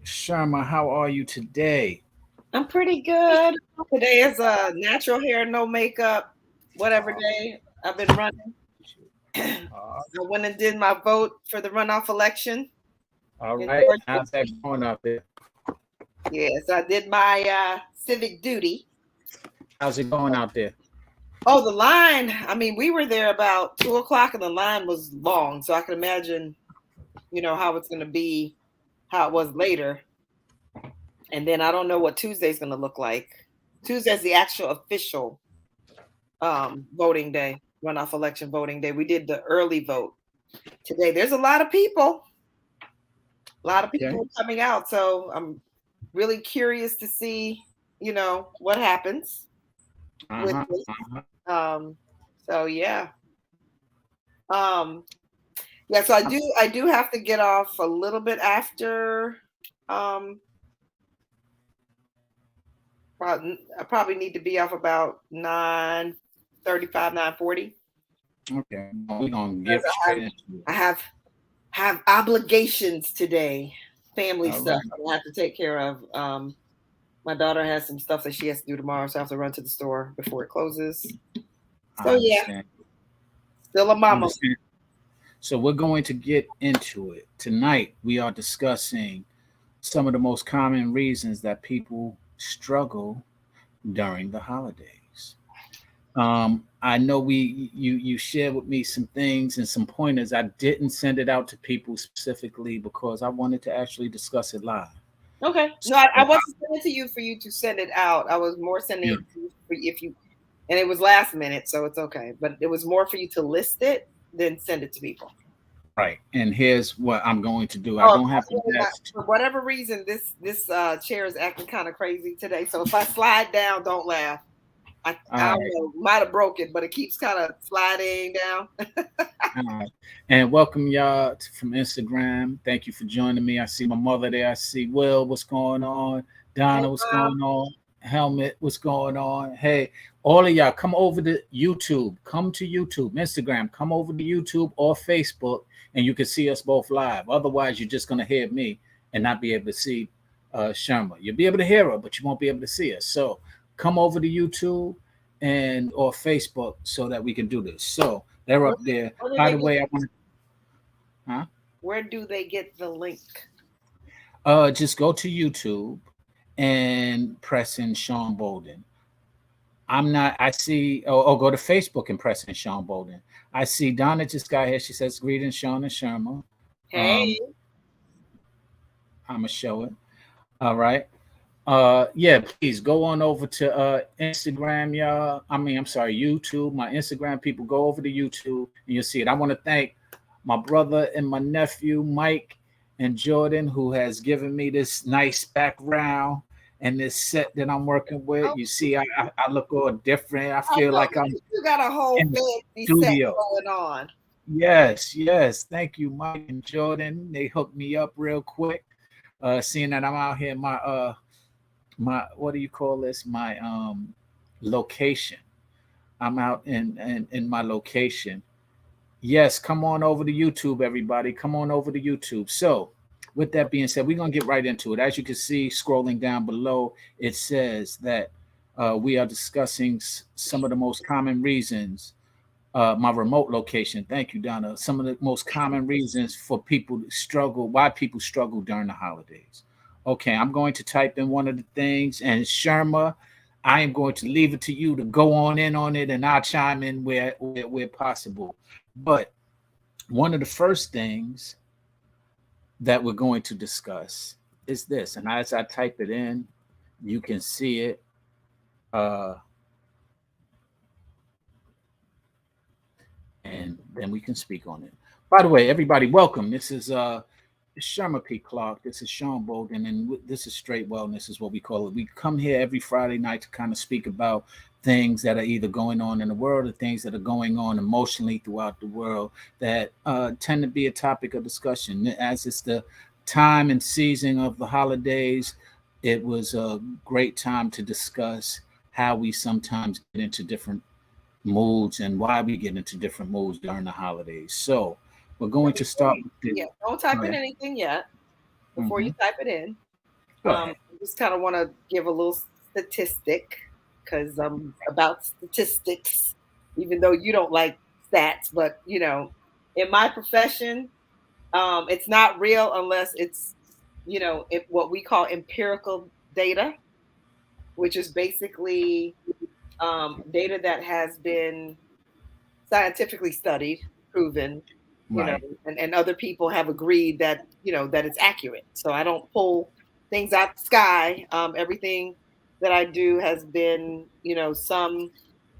Sharma, how are you today? I'm pretty good. Today is a natural hair, no makeup, whatever Uh, day I've been running. uh, I went and did my vote for the runoff election all in right. Georgia. How's that going out there? Yes, I did my civic duty. How's it going out there? Oh, the line. I mean, we were there about 2 o'clock and the line was long. So I can imagine, how it's going to be, how it was later. And then I don't know what Tuesday's going to look like. Tuesday's the actual official voting day, runoff election voting day. We did the early vote today. There's a lot of Okay. people coming out. So I'm really curious to see, what happens with Uh-huh. this. Uh-huh. Um, so yeah. Um, yeah, so I do have to get off a little bit after um I probably need to be off about 9:35, 9:40. Okay. We're gonna Because get straight into it. I have obligations today, family All stuff right. I have to take care of. My daughter has some stuff that she has to do tomorrow, so I have to run to the store before it closes. I So yeah, understand. still a mama. Understand. So we're going to get into it. Tonight we are discussing some of the most common reasons that people struggle during the holidays. I know you shared with me some things and some pointers. I didn't send it out to people specifically because I wanted to actually discuss it live. Okay. So, No, I wasn't sending it to you for you to send it out. I was more sending yeah, it to you for if you, and it was last minute, so it's okay. But it was more for you to list it than send it to people. right. And here's what I'm going to do. I Oh, don't have the best. for whatever reason, this chair is acting kind of crazy today. So if I slide down, don't laugh. I All don't right. know, might have broke it, but it keeps kind of sliding down. All right. And welcome y'all from Instagram. Thank you for joining me. I see my mother there. I see Will. What's going on? Hey, Donna, what's Mom. going on? Helmet, what's going on? Hey, all of y'all, come over to YouTube. Come to YouTube, Instagram. Come over to YouTube or Facebook, and you can see us both live. Otherwise, you're just gonna hear me and not be able to see Sherma. You'll be able to hear her, but you won't be able to see us. So come over to YouTube and or Facebook so that we can do this. So they're Where, up there. where do By they the get? way, I want to huh? Where do they get the link? Just go to YouTube and press in Sean Bolden. I'm not. I see. Go to Facebook and press in Sean Bolden. I see Donna just got here. She says, "Greetings, Sean and Sherma." Um, Hey, I'm gonna show it. All right. Yeah, please go on over to Instagram, y'all. I mean, I'm sorry, YouTube. My Instagram people, go over to YouTube and you'll see it. I want to thank my brother and my nephew, Mike and Jordan, who has given me this nice background and this set that I'm working with. oh, You see, I look all different. I I feel know like I'm you got a whole in the fancy set studio. going on. Yes, yes. Thank you, Mike and Jordan. They hooked me up real quick. Seeing that I'm out here, my what do you call this, my location. I'm out in my location. Yes, come on over to YouTube, everybody. Come on over to YouTube. So with that being said, we're gonna get right into it. As you can see scrolling down below, it says that we are discussing some of the most common reasons, my remote location. Thank you, Donna. Some of the most common reasons for people to struggle, why people struggle during the holidays. Okay, I'm going to type in one of the things, and Sherma, I am going to leave it to you to go on in on it, and I'll chime in where possible. But one of the first things that we're going to discuss is this, and as I type it in, you can see it. Uh, and then we can speak on it. By the way, everybody, welcome. This is Sherma P. Clark. This is Sean Bolden, and this is Straight Wellness, is what we call it. We come here every Friday night to kind of speak about things that are either going on in the world or things that are going on emotionally throughout the world that tend to be a topic of discussion. As it's the time and season of the holidays, it was a great time to discuss how we sometimes get into different moods and why we get into different moods during the holidays. So we're going to start with the Yeah, don't type go in ahead. anything yet before you Mm-hmm. type it in. Go ahead. Just kind of want to give a little statistic because I'm about statistics, even though you don't like stats. But in my profession, it's not real unless it's what we call empirical data, which is basically data that has been scientifically studied, proven, Right. and other people have agreed that that it's accurate. So I don't pull things out the sky. Everything that I do has been, some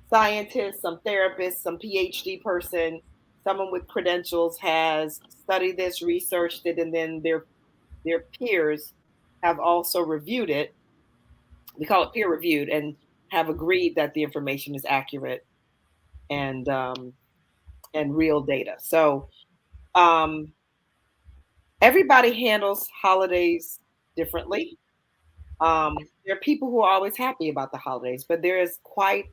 scientist, some therapist, some PhD person, someone with credentials has studied this, researched it, and then their peers have also reviewed it. We call it peer reviewed, and have agreed that the information is accurate and real data. So um, everybody handles holidays differently. There are people who are always happy about the holidays, but there is quite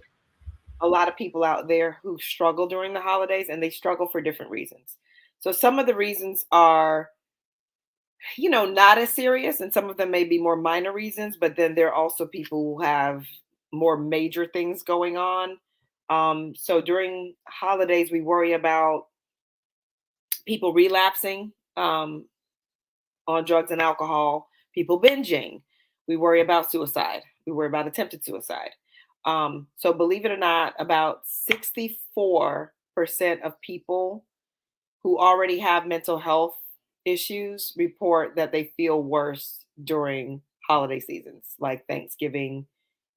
a lot of people out there who struggle during the holidays, and they struggle for different reasons. So some of the reasons are, not as serious, and some of them may be more minor reasons, but then there are also people who have more major things going on. So during holidays, we worry about people relapsing on drugs and alcohol, people binging. We worry about suicide. We worry about attempted suicide. So, believe it or not, about 64% of people who already have mental health issues report that they feel worse during holiday seasons like Thanksgiving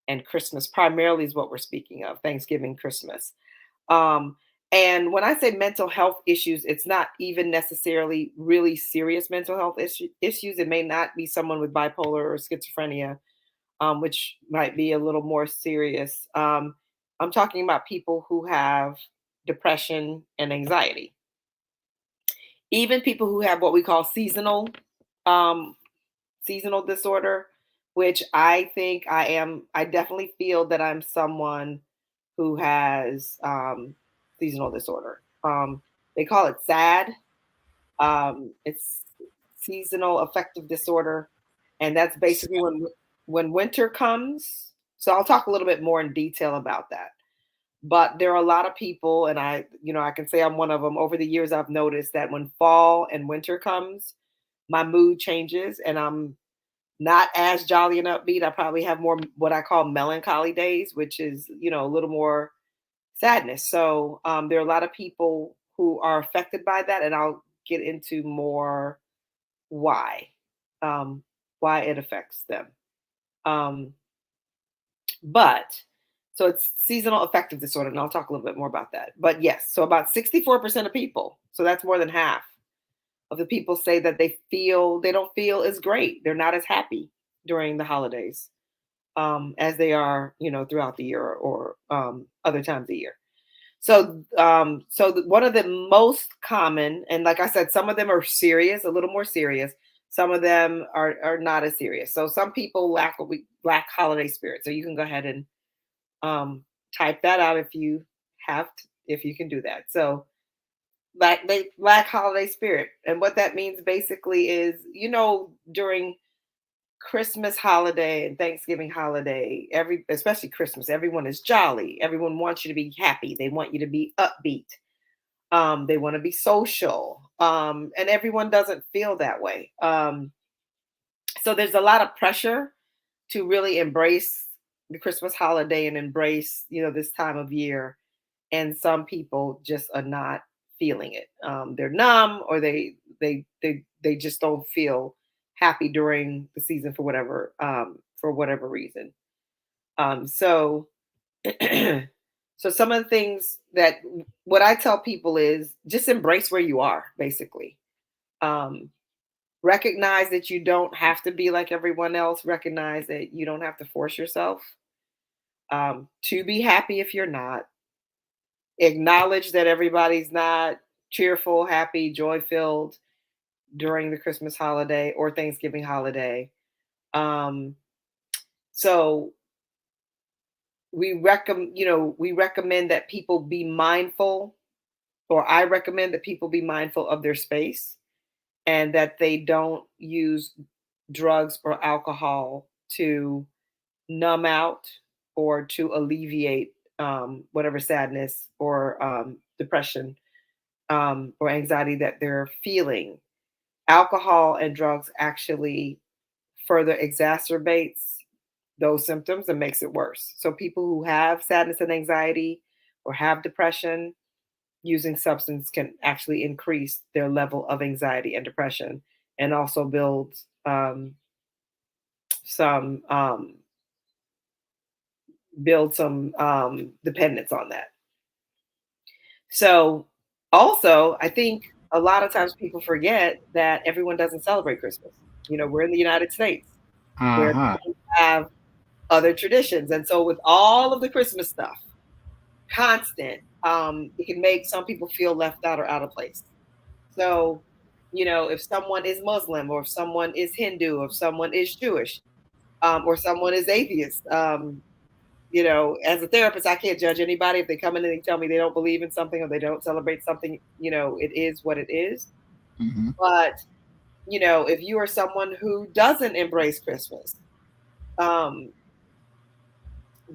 and Christmas, primarily, is what we're speaking of Thanksgiving, Christmas. Um, and when I say mental health issues, it's not even necessarily really serious mental health issues. It may not be someone with bipolar or schizophrenia, which might be a little more serious. I'm talking about people who have depression and anxiety, even people who have what we call um, seasonal disorder, which I think I am. I definitely feel that I'm someone who has seasonal disorder. They call it SAD. It's seasonal affective disorder, and that's basically when winter comes. So I'll talk a little bit more in detail about that. But there are a lot of people, and I can say I'm one of them. Over the years, I've noticed that when fall and winter comes, my mood changes, and I'm not as jolly and upbeat. I probably have more what I call melancholy days, which is a little more sadness. So there are a lot of people who are affected by that, and I'll get into more why um, why it affects them. Um, but so it's seasonal affective disorder, and I'll talk a little bit more about that. But yes, so about 64% of people, so that's more than half of the people, say that they don't feel as great. They're not as happy during the holidays as they are, throughout the year or other times of the year. So, one of the most common, and like I said, some of them are serious, a little more serious. Some of them are not as serious. So, some people lack holiday spirit. So, you can go ahead and type that out if you if you can do that. So, they lack holiday spirit, and what that means basically is, during Christmas holiday and Thanksgiving holiday, especially Christmas, everyone is jolly. Everyone wants you to be happy. They want you to be upbeat. They want to be social. And everyone doesn't feel that way. So there's a lot of pressure to really embrace the Christmas holiday and embrace, this time of year. And some people just are not feeling it. They're numb, or they just don't feel happy during the season for whatever reason. So so some of the things that what I tell people is just embrace where you are, basically. Um, Recognize that you don't have to be like everyone else. Recognize that you don't have to force yourself to be happy if you're not. Acknowledge that everybody's not cheerful, happy, joy filled during the Christmas holiday or Thanksgiving holiday. Um, so we recommend that people be mindful, or I recommend that people be mindful of their space, and that they don't use drugs or alcohol to numb out or to alleviate whatever sadness or depression or anxiety that they're feeling. Alcohol and drugs actually further exacerbates those symptoms and makes it worse. So people who have sadness and anxiety or have depression, using substance can actually increase their level of anxiety and depression, and also build some dependence on that. So also, I think a lot of times people forget that everyone doesn't celebrate Christmas. You know, we're in the United States where Uh-huh. people have other traditions. And so with all of the Christmas stuff, constant, it can make some people feel left out or out of place. So, you know, if someone is Muslim or if someone is Hindu or if someone is Jewish or someone is atheist, you know, as a therapist, I can't judge anybody if they come in and they tell me they don't believe in something or they don't celebrate something. You know, it is what it is. Mm-hmm. But, you know, if you are someone who doesn't embrace Christmas,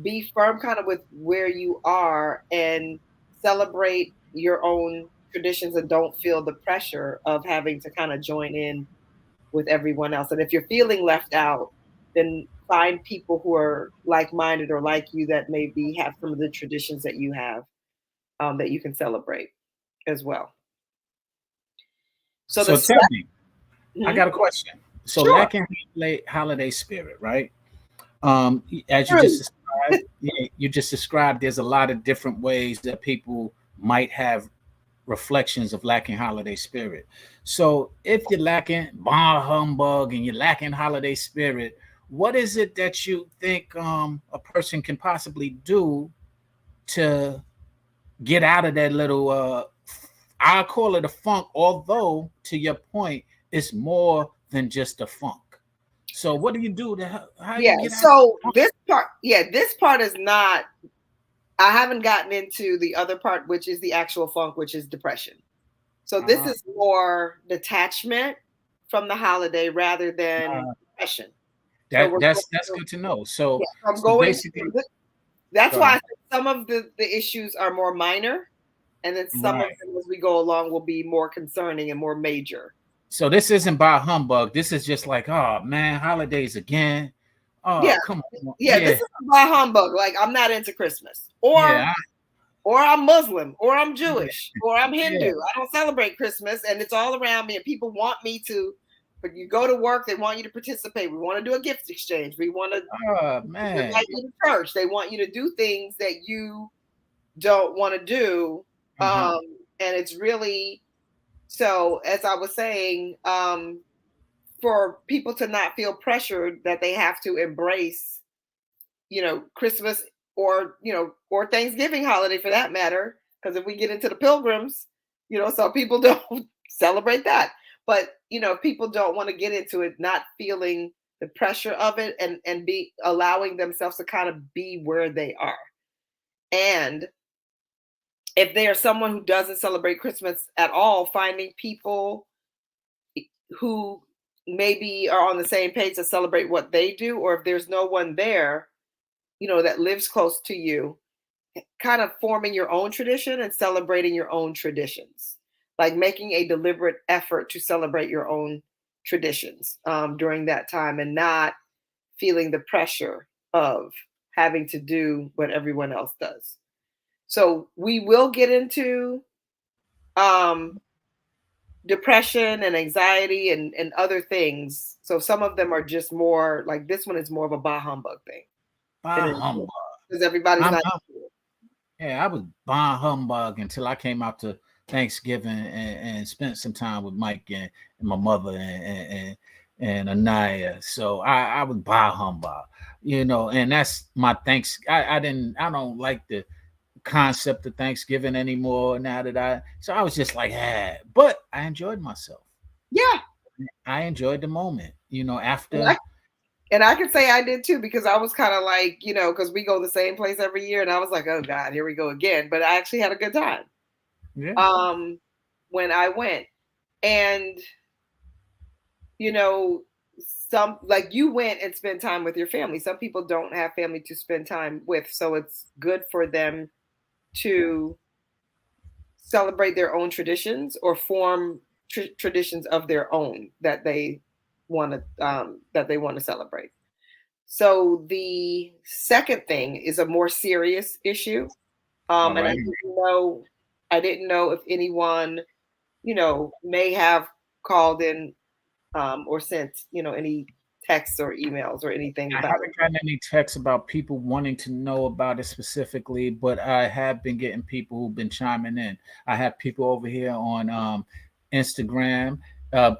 be firm kind of with where you are and celebrate your own traditions and don't feel the pressure of having to kind of join in with everyone else. And if you're feeling left out, then find people who are like-minded or like you that maybe have some of the traditions that you have that you can celebrate as well. So So the tell me, I Mhm. got a question. So Sure. lacking holiday spirit, right? As you just True. described, yeah, you just described there's a lot of different ways that people might have reflections of lacking holiday spirit. So if you're lacking bah humbug and you're lacking holiday spirit, what is it that you think a person can possibly do to get out of that little I call it a funk, although to your point, it's more than just a funk. So what do you do to how Yeah. you get out of So the funk? this part is not, I haven't gotten into the other part, which is the actual funk, which is depression. So this Uh, is more detachment from the holiday rather than uh, depression. So that that's good to know. yeah, So so I'm so going basically, that's go why I ahead. said some of the issues are more minor, and then some of Right. them as we go along will be more concerning and more major. So this isn't by humbug. This is just like, oh man, holidays again. Yeah, Oh, come on. yeah, this Yeah. is by humbug. Like I'm not into Christmas, Yeah. or I'm Muslim, or I'm Yeah. Jewish, or I'm Yeah. Hindu. I don't celebrate Christmas, and it's all around me. And people want me to, but you go to work, they want you to participate. We want to do a gift exchange. We want to Oh man. invite you to church. They want you to do things that you don't want to do. Uh-huh. And it's really so, as I was saying, for people to not feel pressured that they have to embrace, you know, Christmas or, you know, or Thanksgiving holiday for that matter. Because if we get into the pilgrims, you know, some people don't celebrate that. But, you know, people don't want to get into it, not feeling the pressure of it and be allowing themselves to kind of be where they are. And if they are someone who doesn't celebrate Christmas at all, finding people who maybe are on the same page to celebrate what they do, or if there's no one there, you know, that lives close to you, kind of forming your own tradition and celebrating your own traditions, like making a deliberate effort to celebrate your own traditions during that time and not feeling the pressure of having to do what everyone else does. So we will get into um, depression and anxiety and other things. So some of them are just more like this one is more of a bah humbug thing Bah than humbug. because everybody's not. I'm Yeah, I was bah humbug until I came out to Thanksgiving and spent some time with Mike and my mother and Anaya. So I was bah humbug, and that's my thanks. I don't like the concept of Thanksgiving anymore now that I was just like, but I enjoyed myself. Yeah, I enjoyed the moment, and I after. and I can say I did too because I was kind of like, you know, because we go the same place every year, and I was like, oh God, here we go again. But I actually had a good time Yeah. um, when I went, and you know, some, like, you went and spent time with your family. Some people don't have family to spend time with, so it's good for them to celebrate their own traditions or form traditions of their own that they want to celebrate. So the second thing is a more serious issue, All and right. I didn't know if anyone may have called in or sent any texts or emails or anything I about it. haven't gotten any texts about people wanting to know about it specifically, but I have been getting people who've been chiming in. I have people over here on Instagram.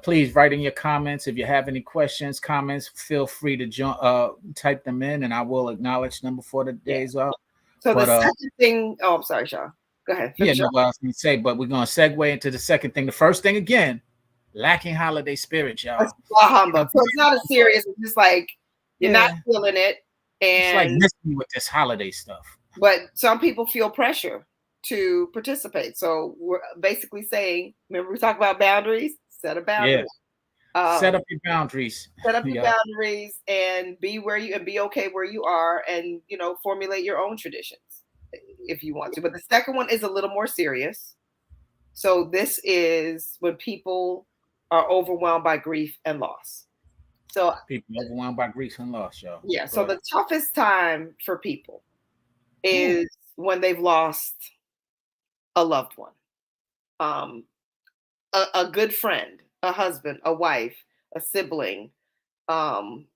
Please write in your comments if you have any questions, comments. Feel free to type them in, and I will acknowledge them before the Yeah. day's up. So the But second thing, oh, I'm sorry, Shaw. Go ahead. yeah, Finish no, up. what I was going to say, but we're going to segue into the second thing. The first thing again, lacking holiday spirit, That's y'all. blah humbug. So it's not as serious. It's just like you're not Yeah, feeling it, it's like and missing with this holiday stuff. but some people feel pressure to participate. So we're basically saying, remember we talked about boundaries? Set a Yeah, boundary. set Um, up your boundaries. Set up your Yeah, boundaries and be okay where you are, and formulate your own traditions if you want to. But the second one is a little more serious. So this is when people are overwhelmed by grief and loss. So people overwhelmed by grief and loss, y'all. yeah, Go so ahead. the toughest time for people Ooh, is when they've lost a loved one, um, a good friend, a husband, a wife, a sibling, um,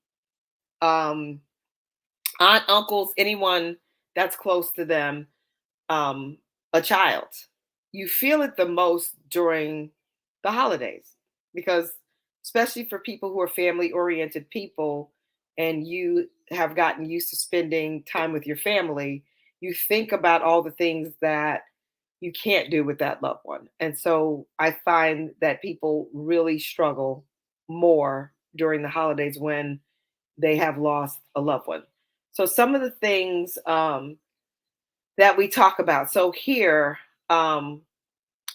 um, aunt, uncles, anyone that's close to them, um, a child. You feel it the most during the holidays because, especially for people who are family oriented people and you have gotten used to spending time with your family, you think about all the things that you can't do with that loved one. And so I find that people really struggle more during the holidays when they have lost a loved one. So some of the things that we talk about. So here, um,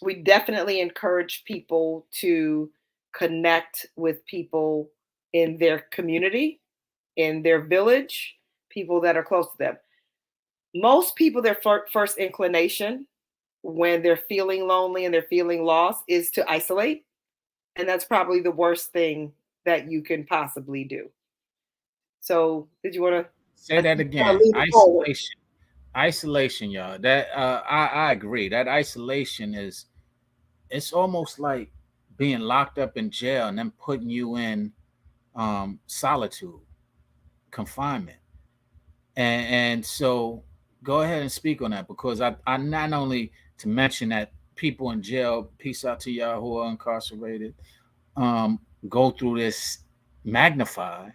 we definitely encourage people to connect with people in their community, in their village, people that are close to them. Most people, their first inclination when they're feeling lonely and they're feeling lost is to isolate. And that's probably the worst thing that you can possibly do. So, did you want to? say I that think you want again. to lead it forward. Isolation, y'all. That I agree. That isolation is it's almost like being locked up in jail and then putting you in solitude, confinement. And so go ahead and speak on that because I not only to mention that people in jail, peace out to y'all who are incarcerated, um, go through this magnify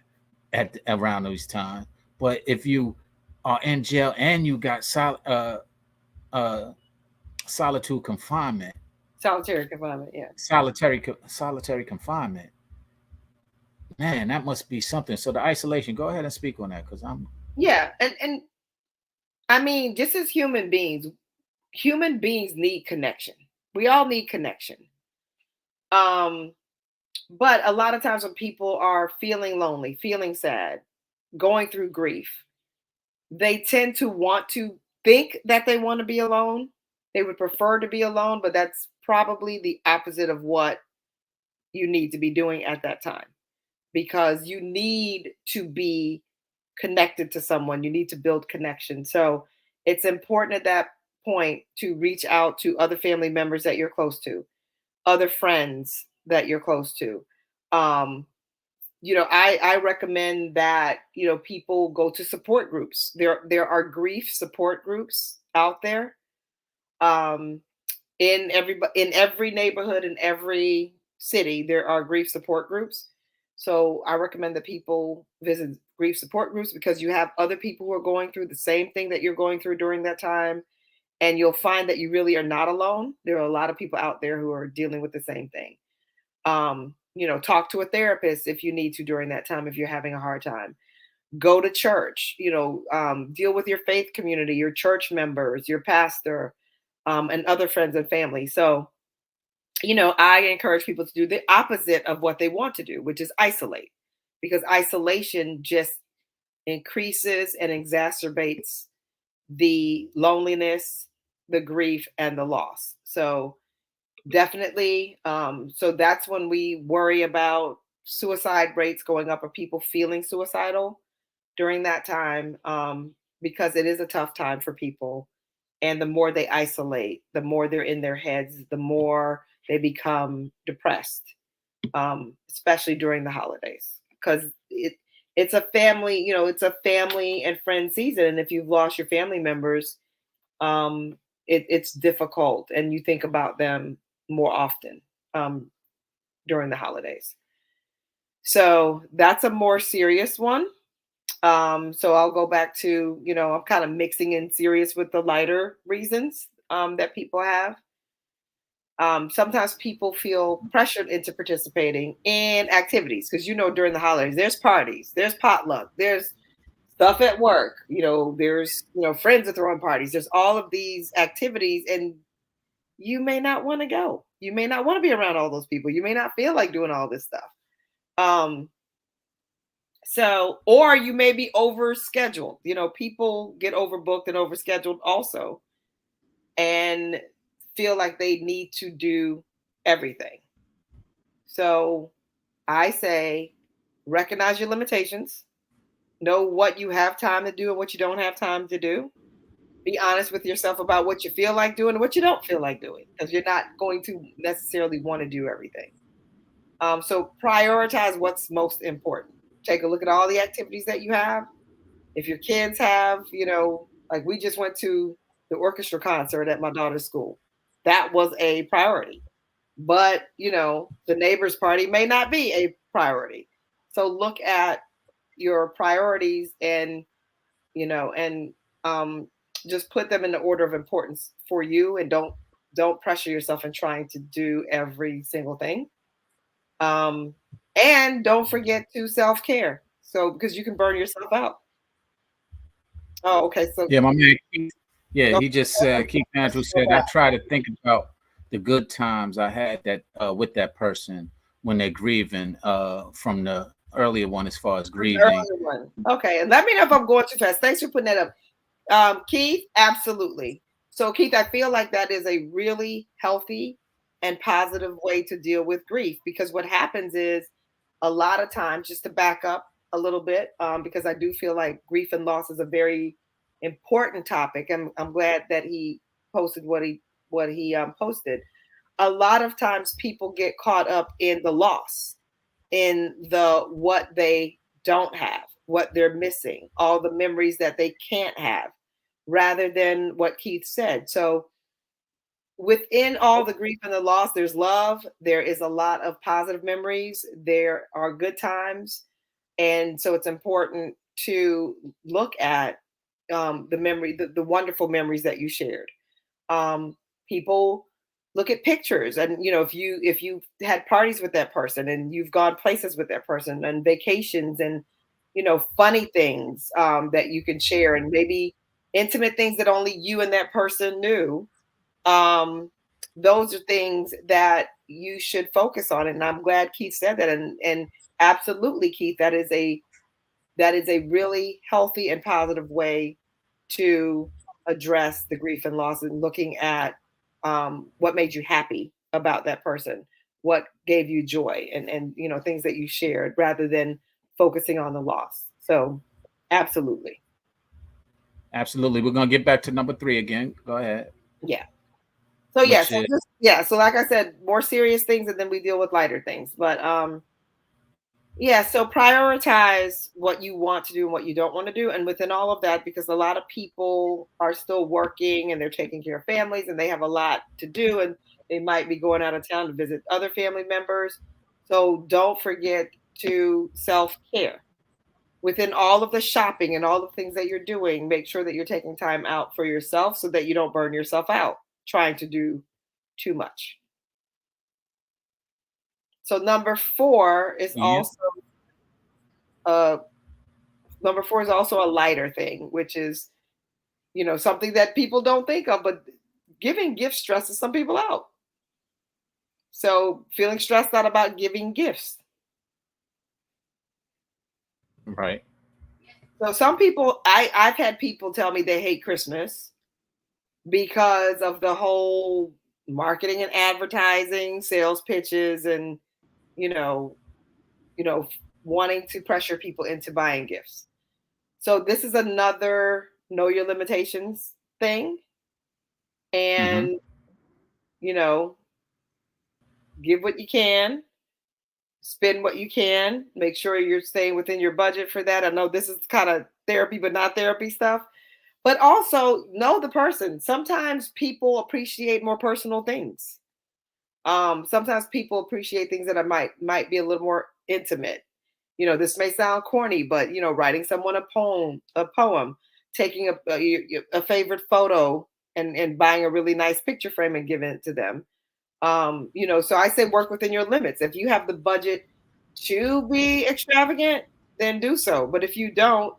at around those times. But if you are in jail and you got uh, solitude confinement, Solitary confinement, yeah. solitary confinement, man, that must be something. So the isolation, go ahead and speak on that because I'm Yeah, and I mean, just as human beings need connection. We all need connection. Um, but a lot of times when people are feeling lonely, feeling sad, going through grief, they tend to want to think that they want to be alone. They would prefer to be alone, but that's probably the opposite of what you need to be doing at that time because you need to be connected to someone. You need to build connection. So it's important at that point to reach out to other family members that you're close to, other friends that you're close to. Um, I recommend that people go to support groups. There are grief support groups out there. Um, in every neighborhood, in every city, there are grief support groups. So I recommend that people visit grief support groups because you have other people who are going through the same thing that you're going through during that time, and you'll find that you really are not alone. There are a lot of people out there who are dealing with the same thing. Talk to a therapist if you need to during that time if you're having a hard time. Go to church. Deal with your faith community, your church members, your pastor, and other friends and family. So I encourage people to do the opposite of what they want to do, which is isolate, because isolation just increases and exacerbates the loneliness, the grief, and the loss. So definitely, so that's when we worry about suicide rates going up or people feeling suicidal during that time, because it is a tough time for people. And the more they isolate, the more they're in their heads, the more they become depressed, especially during the holidays, because it's a family, it's a family and friend season. And if you've lost your family members, it's difficult, and you think about them more often during the holidays. So that's a more serious one. So I'll go back to, I'm kind of mixing in serious with the lighter reasons that people have. Sometimes people feel pressured into participating in activities because, during the holidays, there's parties, there's potluck, there's stuff at work, there's, friends are throwing parties, there's all of these activities, and you may not want to go. You may not want to be around all those people. You may not feel like doing all this stuff. So, or you may be overscheduled. People get overbooked and overscheduled also, and feel like they need to do everything. So I say, recognize your limitations, know what you have time to do and what you don't have time to do. Be honest with yourself about what you feel like doing and what you don't feel like doing, because you're not going to necessarily want to do everything. So prioritize what's most important. Take a look at all the activities that you have. If your kids have, like we just went to the orchestra concert at my daughter's school. That was a priority. But, the neighbor's party may not be a priority. So look at your priorities and, and just put them in the order of importance for you, and don't pressure yourself in trying to do every single thing. And don't forget to self-care. So, because you can burn yourself out. Oh, okay. So Yeah, my man. He just said, Keith Andrews said, I try to think about the good times I had that with that person when they're grieving from the earlier one as far as grieving. Okay, and let me know if I'm going too fast. Thanks for putting that up. Keith, absolutely. So Keith, I feel like that is a really healthy and positive way to deal with grief, because what happens is a lot of times, just to back up a little bit, because I do feel like grief and loss is a very important topic. I'm glad that he posted what he posted. A lot of times people get caught up in the loss, in the what they don't have, what they're missing, all the memories that they can't have, rather than what Keith said. So within all the grief and the loss, there's love. There is a lot of positive memories. There are good times. And so it's important to look at the wonderful memories that you shared. People look at pictures, and if you had parties with that person, and you've gone places with that person, and vacations, and funny things that you can share, and maybe intimate things that only you and that person knew. Those are things that you should focus on. And I'm glad Keith said that. And absolutely, Keith, that is a really healthy and positive way to address the grief and loss, and looking at what made you happy about that person, what gave you joy, and things that you shared, rather than focusing on the loss. So absolutely. We're gonna get back to number 3 again. Go ahead. Yeah. So yeah, so like I said, more serious things, and then we deal with lighter things. But yeah, so prioritize what you want to do and what you don't want to do. And within all of that, because a lot of people are still working and they're taking care of families and they have a lot to do, and they might be going out of town to visit other family members. So don't forget to self-care. Within all of the shopping and all the things that you're doing, make sure that you're taking time out for yourself so that you don't burn yourself out trying to do too much. So number 4 is also a lighter thing, which is something that people don't think of, but giving gifts stresses some people out. So feeling stressed out about giving gifts. Right. So some people, I've had people tell me they hate Christmas because of the whole marketing and advertising, sales pitches, and you know, you know, wanting to pressure people into buying gifts. So this is another know your limitations thing, Mm-hmm. and you know, give what you can, spend what you can, make sure you're staying within your budget for that. I know this is kind of therapy, but not therapy stuff. But also know the person. Sometimes people appreciate more personal things. Sometimes people appreciate things that might be a little more intimate. You know, this may sound corny, but you know, writing someone a poem, taking a favorite photo and buying a really nice picture frame and giving it to them. You know, so I say work within your limits. If you have the budget to be extravagant, then do so. But if you don't,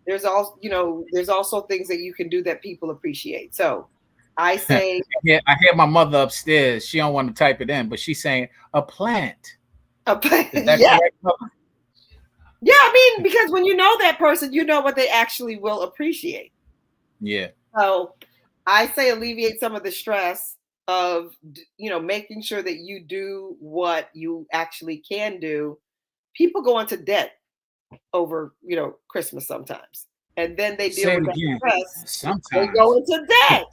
there's also things that you can do that people appreciate. So I say Yeah, I hear my mother upstairs. She don't want to type it in, but she's saying a plant. Is that yeah. correct, mother? Yeah, I mean, because when you know that person, you know what they actually will appreciate. Yeah. So I say alleviate some of the stress of, you know, making sure that you do what you actually can do. People go into debt over, you know, Christmas sometimes. And then they deal Say it with that again. stress. They go Sometimes. into debt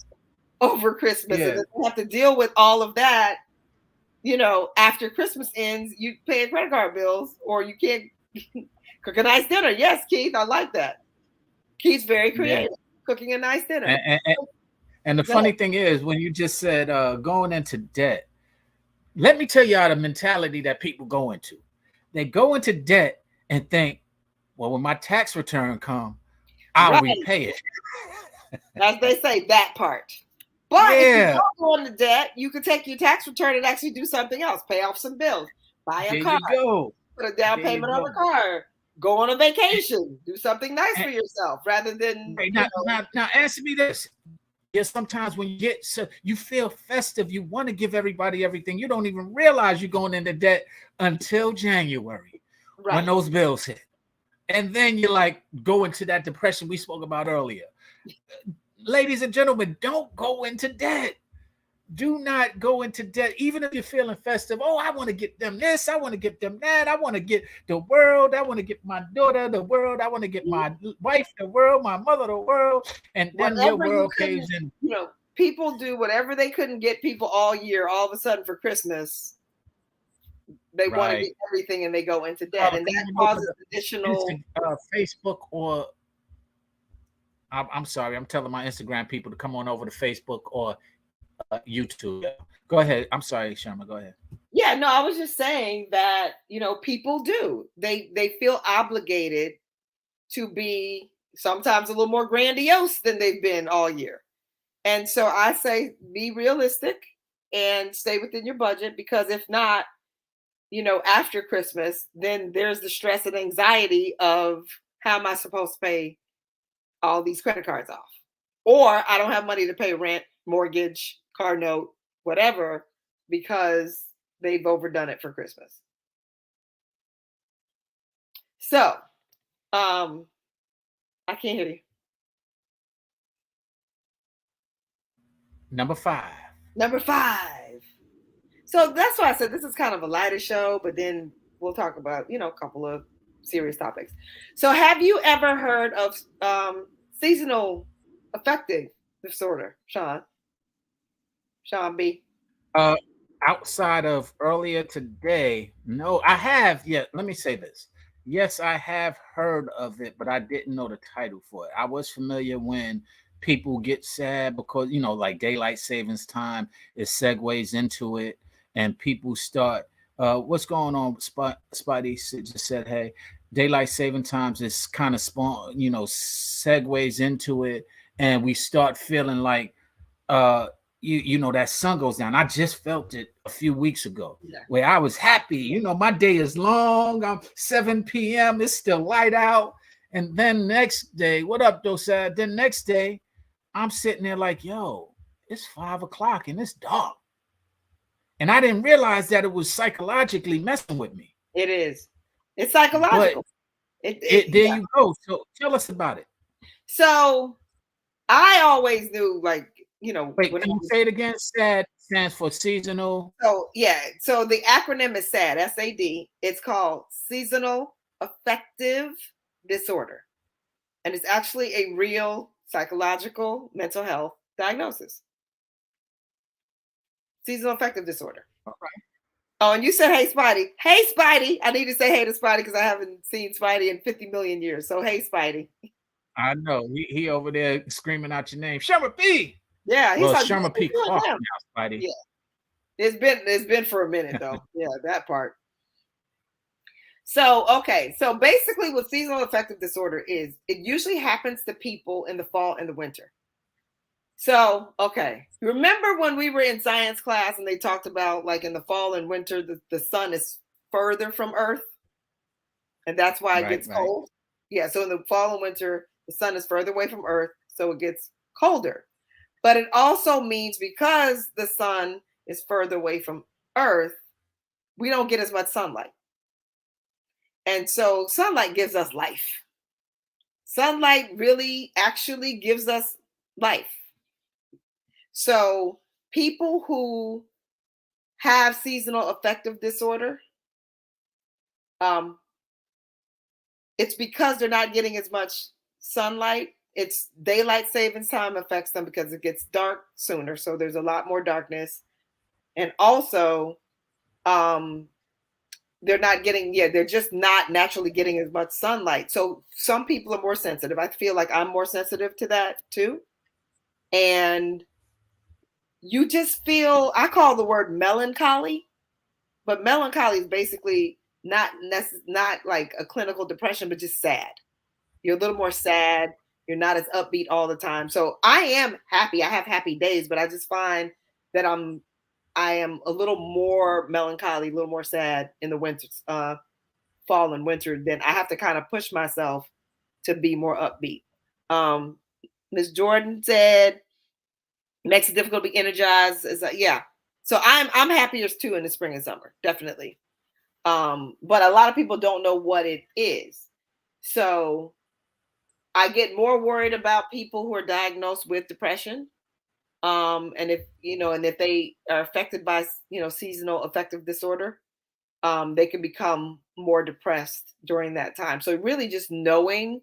over Christmas. And Yeah. then they have to deal with all of that, you know, after Christmas ends, you pay credit card bills or you can't cook a nice dinner. Yes, Keith, I like that. Keith's very Yeah. creative, cooking a nice dinner. And the Go ahead. funny thing is, when you just said going into debt, let me tell you how the mentality that people go into. They go into debt and think, well, when my tax return come, I'll Right. repay it. As they say, that part. But if you Yeah. don't go into debt, you can take your tax return and actually do something else. Pay off some bills, buy a There car, you go. put a down There you payment on a go. car, go on a vacation, do something nice for yourself rather than, Right, you now, know. now, answer me this. Yeah, sometimes when you get so you feel festive, you want to give everybody everything. You don't even realize you're going into debt until January when Right. those bills hit. And then you like go into that depression we spoke about earlier. Ladies and gentlemen, don't go into debt. Do not go into debt, even if you're feeling festive. Oh, I want to get them this. I want to get them that. I want to get the world. I want to get my daughter the world. I want to get my wife the world, my mother the world. And then your Whatever you world caves couldn't, in. you know, people do whatever they couldn't get people all year, all of a sudden for Christmas, they want to Right. get everything and they go into debt. And Come that on over causes to additional. Facebook, or I'm sorry, I'm telling my Instagram people to come on over to Facebook or YouTube. Go ahead. I'm sorry, Sharma. Go ahead. Yeah, no, I was just saying that, you know, people do. They feel obligated to be sometimes a little more grandiose than they've been all year. And so I say be realistic and stay within your budget because if not, you know, after Christmas, then there's the stress and anxiety of how am I supposed to pay all these credit cards off? Or I don't have money to pay rent, mortgage, car note, whatever, because they've overdone it for Christmas. So, I can't hear you. Number 5. Number 5. So that's why I said this is kind of a lighter show, but then we'll talk about, you know, a couple of serious topics. So have you ever heard of seasonal affective disorder, Sean? Sean B. Outside of earlier today, no, I have. Yeah, let me say this. Yes, I have heard of it, but I didn't know the title for it. I was familiar when people get sad because, like daylight savings time, it segues into it, and people start, what's going on? Spidey just said, hey, daylight saving times is kind of segues into it, and we start feeling like, that sun goes down. I just felt it a few weeks ago where I was happy. My day is long. I'm 7 p.m. It's still light out. And then next day, what up, Dosad? Then next day, I'm sitting there like, yo, it's 5 o'clock and it's dark. And I didn't realize that it was psychologically messing with me. It is. It's psychological. There you go. So tell us about it. So I always knew, like, Wait, can you say it again? SAD stands for seasonal. So yeah, so the acronym is SAD, SAD. It's called Seasonal Affective Disorder. And it's actually a real psychological mental health diagnosis. Seasonal affective disorder. Okay. Oh, and you said, hey, Spidey. Hey, Spidey. I need to say hey to Spidey because I haven't seen Spidey in 50 million years. So, hey, Spidey. I know. He over there screaming out your name. Sherman P. Yeah, he's well, like, Sherman P. Clark now, Spidey. Yeah. It's been for a minute, though. Yeah, that part. So, okay. So basically what seasonal affective disorder is, it usually happens to people in the fall and the winter. So, okay. Remember when we were in science class and they talked about, like, in the fall and winter, the sun is further from Earth, and that's why it gets cold? Yeah, so in the fall and winter, the sun is further away from Earth, so it gets colder. But it also means because the sun is further away from Earth, we don't get as much sunlight. And so sunlight gives us life. Sunlight really actually gives us life. So people who have seasonal affective disorder, it's because they're not getting as much sunlight. It's daylight savings time affects them because it gets dark sooner. So there's a lot more darkness. And also, they're not getting, they're just not naturally getting as much sunlight. So some people are more sensitive. I feel like I'm more sensitive to that too. And you just feel, I call the word melancholy, but melancholy is basically not like a clinical depression, but just sad. You're a little more sad. You're not as upbeat all the time. So I am happy. I have happy days, but I just find that I am a little more melancholy, a little more sad in the winter, fall and winter. Then I have to kind of push myself to be more upbeat. Ms. Jordan said, makes it difficult to be energized. Is yeah. So I'm happier too in the spring and summer, definitely. But a lot of people don't know what it is. So I get more worried about people who are diagnosed with depression. And if they are affected by, seasonal affective disorder, they can become more depressed during that time. So really just knowing,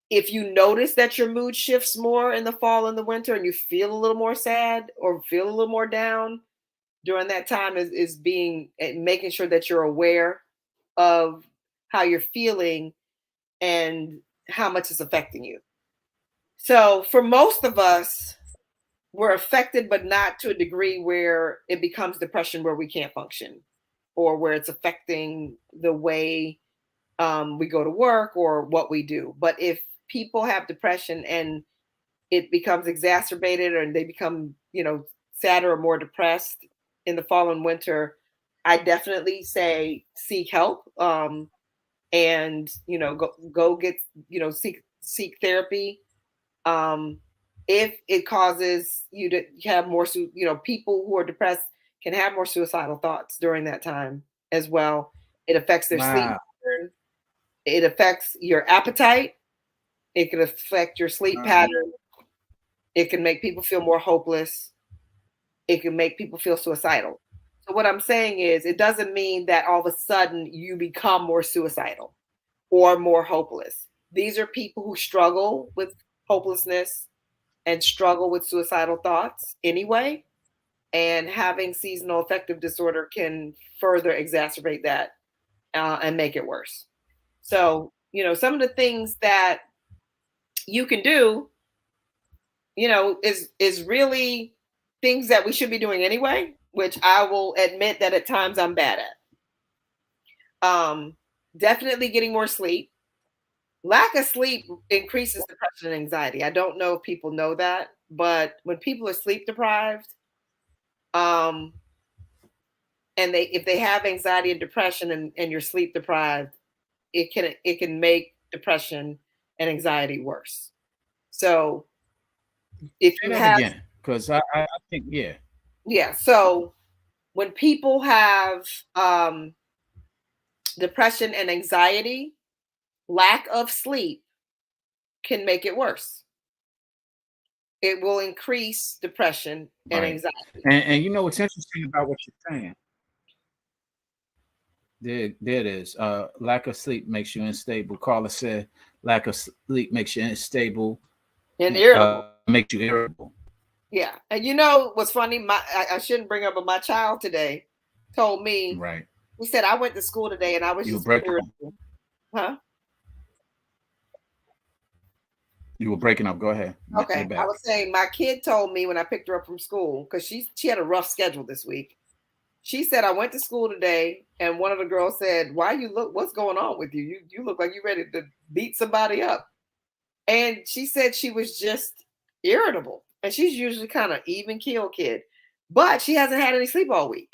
if you notice that your mood shifts more in the fall and the winter and you feel a little more sad or feel a little more down during that time, is making sure that you're aware of how you're feeling and how much it's affecting you. So for most of us, we're affected, but not to a degree where it becomes depression where we can't function or where it's affecting the way we go to work or what we do. But if people have depression and it becomes exacerbated and they become, sadder or more depressed in the fall and winter, I definitely say seek help. And go get, seek therapy. If it causes you to have more, people who are depressed can have more suicidal thoughts during that time as well. It affects their sleep pattern. It affects your appetite. It can affect your sleep pattern. It can make people feel more hopeless. It can make people feel suicidal. So what I'm saying is, it doesn't mean that all of a sudden you become more suicidal or more hopeless. These are people who struggle with hopelessness and struggle with suicidal thoughts anyway. And having seasonal affective disorder can further exacerbate that and make it worse. So, some of the things that you can do, is really things that we should be doing anyway, which I will admit that at times I'm bad at. Definitely getting more sleep. Lack of sleep increases depression and anxiety. I don't know if people know that, but when people are sleep deprived, and if they have anxiety and depression and you're sleep deprived, it can make depression and anxiety worse. So if you have, because I think so when people have depression and anxiety, lack of sleep can make it worse. It will increase depression and Right. anxiety. And you know what's interesting about what you're saying? There it is. Lack of sleep makes you unstable. Carla said lack of sleep makes you unstable, And irritable. makes you irritable. Yeah. And you know what's funny? I shouldn't bring up, but my child today told me, Right. he said, I went to school today and I was You were just breaking up. irritable. Huh? You were breaking up. Go ahead. Okay. You're I back. was saying my kid told me when I picked her up from school, because she had a rough schedule this week. She said, I went to school today, and one of the girls said, what's going on with you? You look like you're ready to beat somebody up. And she said she was just irritable. And she's usually kind of even keel kid, but she hasn't had any sleep all week.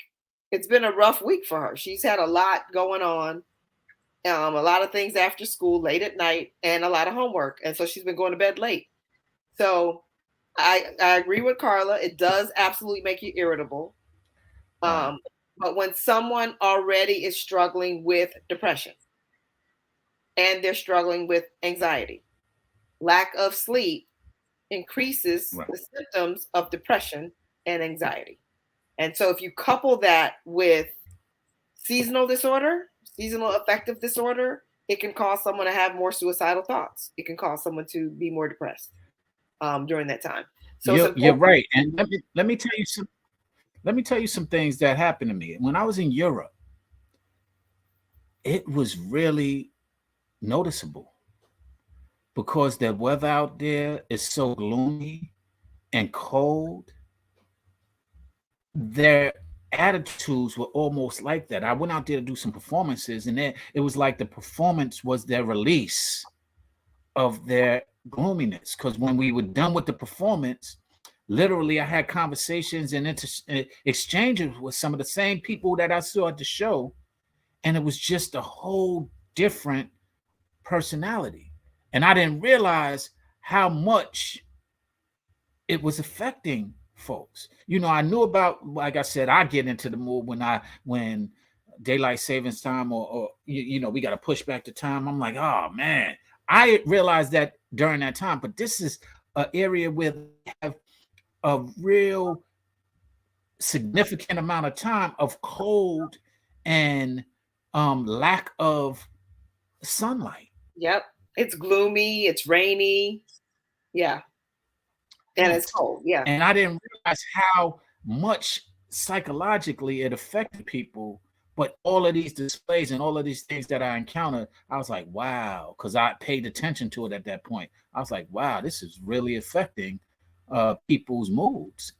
It's been a rough week for her. She's had a lot going on, a lot of things after school, late at night, and a lot of homework. And so she's been going to bed late. So I agree with Carla. It does absolutely make you irritable. Right. But when someone already is struggling with depression and they're struggling with anxiety, lack of sleep increases Right. the symptoms of depression and anxiety. And so if you couple that with seasonal affective disorder, it can cause someone to have more suicidal thoughts. It can cause someone to be more depressed during that time. So you're right. And let me tell you some things that happened to me when I was in Europe. It was really noticeable because the weather out there is so gloomy and cold. Their attitudes were almost like that. I went out there to do some performances, and then it was like the performance was their release of their gloominess. Because when we were done with the performance, literally I had conversations and exchanges with some of the same people that I saw at the show, and it was just a whole different personality. And I didn't realize how much it was affecting folks. You know, I knew about, like I said, I get into the mood when daylight savings time or you know, we got to push back the time. I'm like, oh man, I realized that during that time. But this is an area where we have a real significant amount of time of cold and lack of sunlight. Yep. It's gloomy, it's rainy. Yeah. And it's cold. Yeah. And I didn't realize how much psychologically it affected people. But all of these displays and all of these things that I encountered, I was like, wow, because I paid attention to it at that point. I was like, wow, this is really affecting people's moods.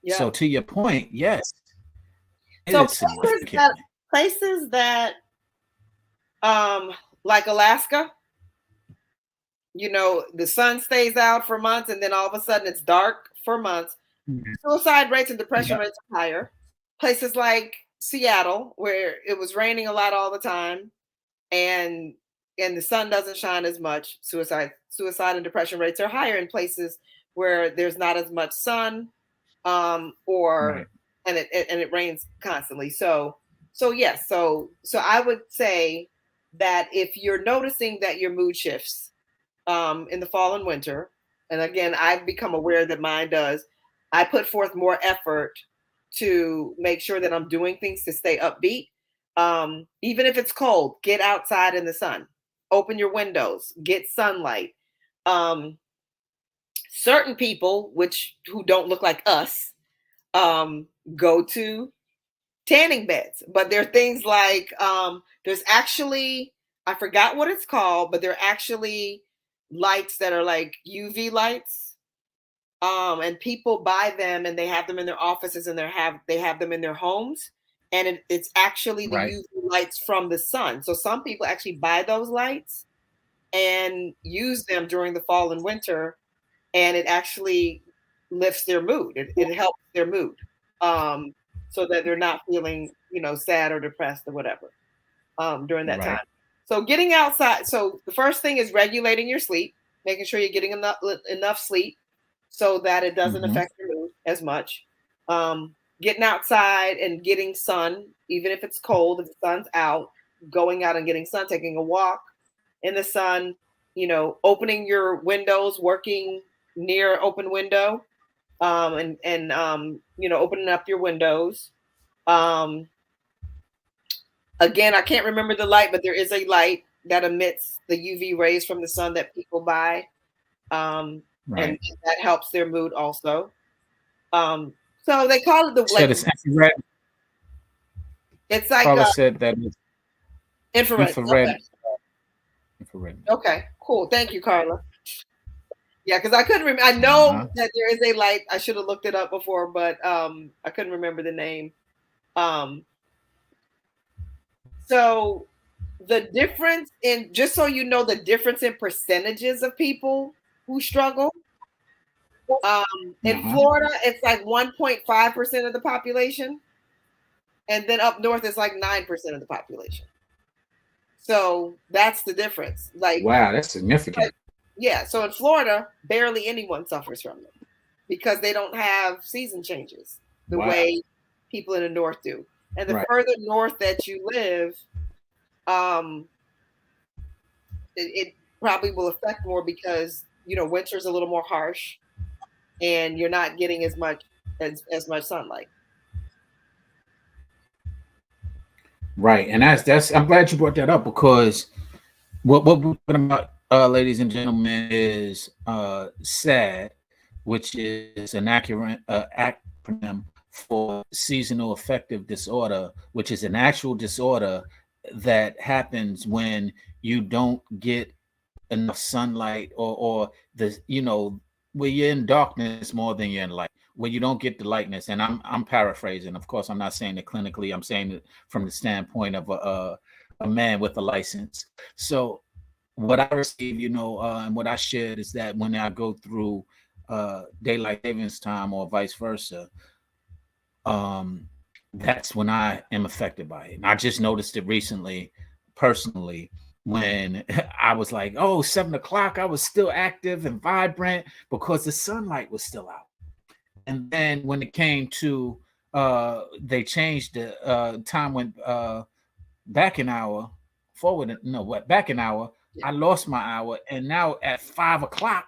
Yeah. So to your point, yes. So places that like Alaska, you know, the sun stays out for months and then all of a sudden it's dark for months. Mm-hmm. Suicide rates and depression rates are higher. Places like Seattle, where it was raining a lot all the time and the sun doesn't shine as much, suicide and depression rates are higher in places where there's not as much sun and it rains constantly. So yes, so I would say that if you're noticing that your mood shifts in the fall and winter, and again, I've become aware that mine does, I put forth more effort to make sure that I'm doing things to stay upbeat. Even if it's cold, get outside in the sun, open your windows, get sunlight. Certain people, who don't look like us, go to tanning beds, but there are things like there's actually, I forgot what it's called, but they're actually lights that are like UV lights, and people buy them and they have them in their offices and they have them in their homes, and it's actually the UV lights from the sun. So some people actually buy those lights and use them during the fall and winter, and it actually lifts their mood. It helps their mood, so that they're not feeling, sad or depressed or whatever during that time. So getting outside. So the first thing is regulating your sleep, making sure you're getting enough sleep so that it doesn't affect your mood as much. Getting outside and getting sun, even if it's cold, if the sun's out, going out and getting sun, taking a walk, in the sun, opening your windows, working near open window, and opening up your windows. Again, I can't remember the light, but there is a light that emits the UV rays from the sun that people buy. And that helps their mood also. So they call it the said it's infrared. It's like Carla said that it's infrared. Okay. Infrared. Okay, cool. Thank you, Carla. Yeah, because I couldn't remember. I know that there is a light. I should have looked it up before, but I couldn't remember the name. So the difference in, just so you know, the difference in percentages of people who struggle. In Florida, it's like 1.5% of the population. And then up north, it's like 9% of the population. So that's the difference. Like, wow, that's significant. Yeah. So in Florida, barely anyone suffers from it because they don't have season changes the way people in the north do. And the further north that you live, it probably will affect more because, winter's a little more harsh and you're not getting as much sunlight. Right. And that's I'm glad you brought that up, because what we're talking about, ladies and gentlemen, is SAD, which is an accurate acronym for seasonal affective disorder, which is an actual disorder that happens when you don't get enough sunlight, or the where you're in darkness more than you're in light, where you don't get the lightness. And I'm paraphrasing. Of course, I'm not saying it clinically. I'm saying it from the standpoint of a man with a license. So what I receive, and what I shared is that when I go through daylight savings time or vice versa, that's when I am affected by it. And I just noticed it recently, personally, when I was like, 7 o'clock, I was still active and vibrant because the sunlight was still out. And then when it came to, they changed the time, went back an hour forward. Back an hour. I lost my hour. And now at 5 o'clock,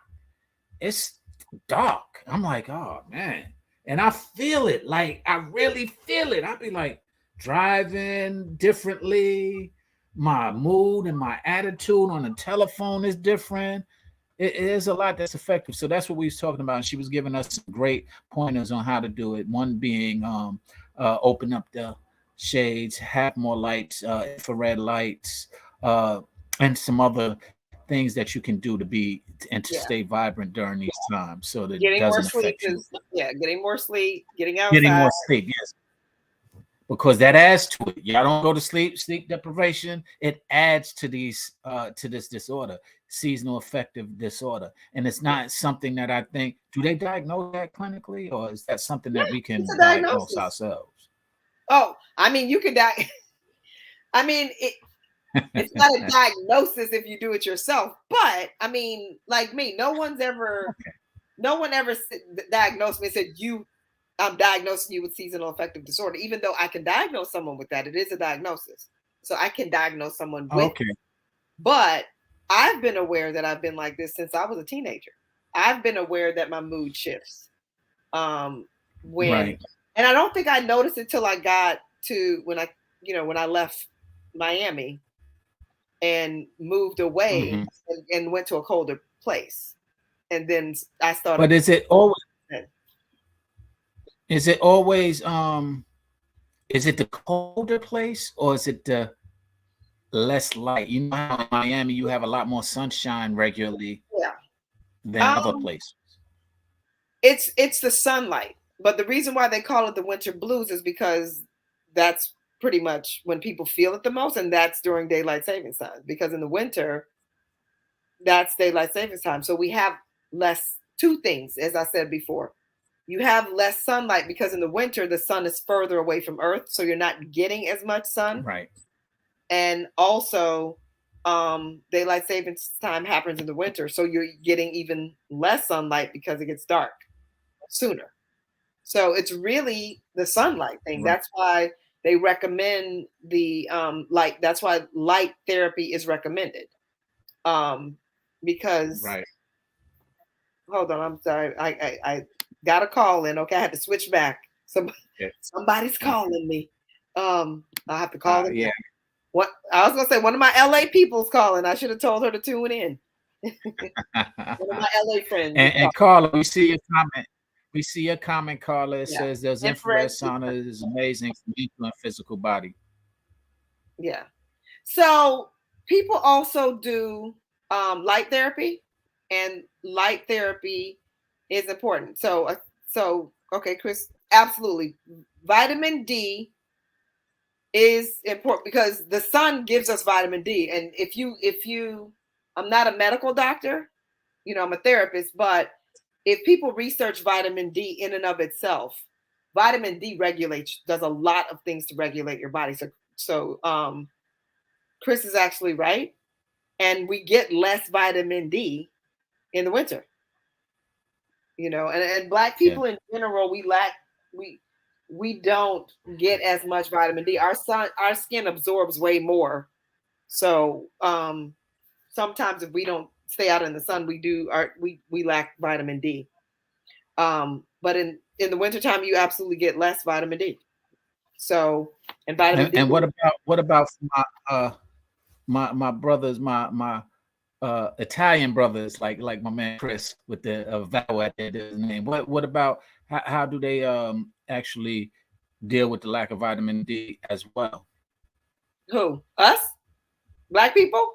it's dark. I'm like, oh man. And I feel it. Like, I really feel it. I'd be like driving differently. My mood and my attitude on the telephone is different. It is a lot that's effective. So that's what we was talking about. And she was giving us some great pointers on how to do it. One being open up the shades, have more lights, infrared lights, and some other things that you can do to stay vibrant during these times, so that getting it doesn't more sleep affect you. Getting more sleep, getting outside. Getting more sleep, yes. Because that adds to it. Y'all don't go to sleep deprivation. It adds to these to this disorder, seasonal affective disorder. And it's not something that I think, do they diagnose that clinically, or is that something that we can diagnose ourselves? Oh, I mean, you can I mean, it's not a diagnosis if you do it yourself, but I mean, like me, no one ever diagnosed me and said, I'm diagnosing you with seasonal affective disorder, even though I can diagnose someone with that. It is a diagnosis. So I can diagnose someone with it. But I've been aware that I've been like this since I was a teenager. I've been aware that my mood shifts. And I don't think I noticed it till I got to when I left Miami and moved away and went to a colder place. And then I started. But is it always is it the colder place, or is it the less light? You know how in Miami you have a lot more sunshine regularly than other places. It's the sunlight. But the reason why they call it the winter blues is because that's pretty much when people feel it the most, and that's during daylight savings time. Because in the winter, that's daylight savings time. So we have two things, as I said before. You have less sunlight because in the winter, the sun is further away from Earth. So you're not getting as much sun. Right. And also, daylight savings time happens in the winter. So you're getting even less sunlight because it gets dark sooner. So it's really the sunlight thing. Right. That's why they recommend the light. That's why light therapy is recommended. Because Right. hold on, I'm sorry, I got a call in. Okay, I had to switch back. Yeah. Somebody's calling me. I have to call them. Yeah. What I was gonna say, one of my LA people's calling. I should have told her to tune in. One of my LA friends. And Carla, we see your comment. We see your comment, Carla. It Yeah. says there's infrared sauna is amazing for mental and physical body. Yeah. So people also do light therapy, and light therapy is important. So okay, Chris, absolutely. Vitamin D is important because the sun gives us vitamin D. And if you I'm not a medical doctor, you know, I'm a therapist, but if people research vitamin D in and of itself, vitamin D does a lot of things to regulate your body. So Chris is actually right. And we get less vitamin D in the winter. You know, and Black people in general, we don't get as much vitamin D. Our skin absorbs way more. So sometimes if we don't stay out in the sun, we lack vitamin D. But in the wintertime, you absolutely get less vitamin D. So and vitamin D. And what about my brothers, my Italian brothers, like my man Chris with the vowel at the end of his name. What about how do they actually deal with the lack of vitamin D as well? Who? Us? Black people?